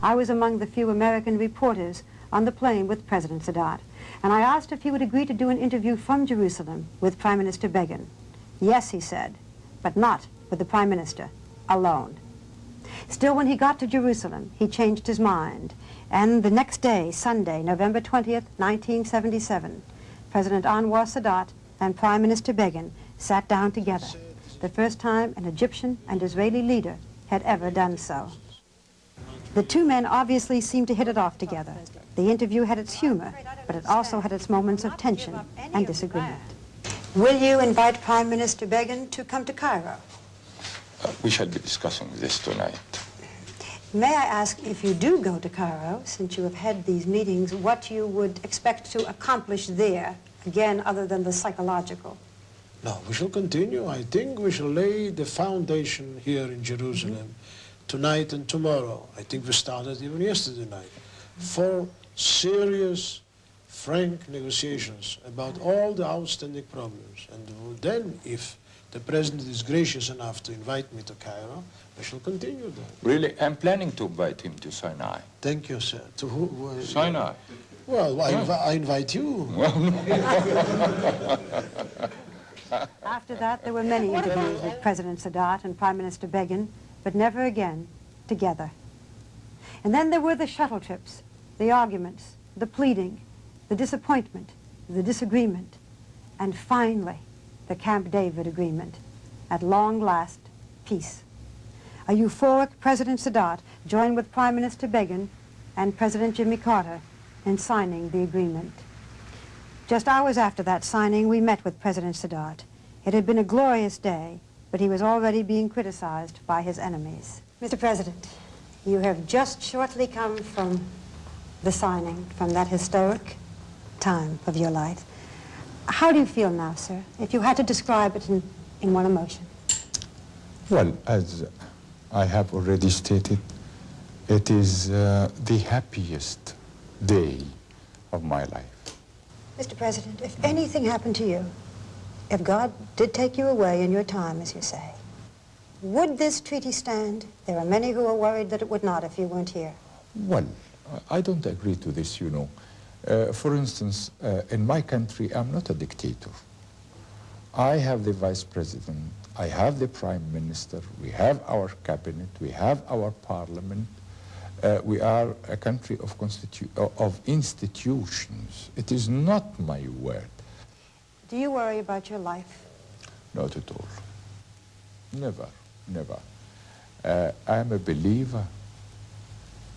I was among the few American reporters on the plane with President Sadat, and I asked if he would agree to do an interview from Jerusalem with Prime Minister Begin. Yes, he said, but not with the Prime Minister alone. Still, when he got to Jerusalem, he changed his mind, and the next day, Sunday, November 20th, 1977, President Anwar Sadat and Prime Minister Begin sat down together, the first time an Egyptian and Israeli leader had ever done so. The two men obviously seemed to hit it off together. The interview had its humor, but it also had its moments of tension and disagreement. Will you invite Prime Minister Begin to come to Cairo? We shall be discussing this tonight. May I ask, if you do go to Cairo, since you have had these meetings, what you would expect to accomplish there, again, other than the psychological? No, we shall continue. I think we shall lay the foundation here in Jerusalem tonight and tomorrow. I think we started even yesterday night for serious, frank negotiations about all the outstanding problems. And then, if the President is gracious enough to invite me to Cairo, I shall continue that. Really, I'm planning to invite him to Sinai. Thank you, sir. To who? Sinai. Well, I invite you. After that, there were many interviews with President Sadat and Prime Minister Begin, but never again together. And then there were the shuttle trips, the arguments, the pleading, the disappointment, the disagreement, and finally, the Camp David agreement. At long last, peace. A euphoric President Sadat joined with Prime Minister Begin and President Jimmy Carter in signing the agreement. Just hours after that signing, we met with President Sadat. It had been a glorious day, but he was already being criticized by his enemies. Mr. President, you have just shortly come from the signing, from that historic time of your life. How do you feel now, sir, if you had to describe it in one emotion? Well, as I have already stated, it is the happiest day of my life. Mr. President, if anything happened to you, if God did take you away in your time, as you say, would this treaty stand? There are many who are worried that it would not if you weren't here. Well, I don't agree to this, you know. For instance, in my country, I'm not a dictator. I have the vice president, I have the prime minister, we have our cabinet, we have our parliament. We are a country of institutions. It is not my word. Do you worry about your life? Not at all. Never, never. I'm a believer,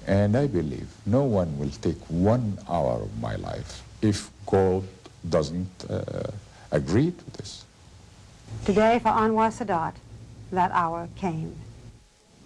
and I believe no one will take 1 hour of my life if God doesn't agree to this. Today, for Anwar Sadat, that hour came.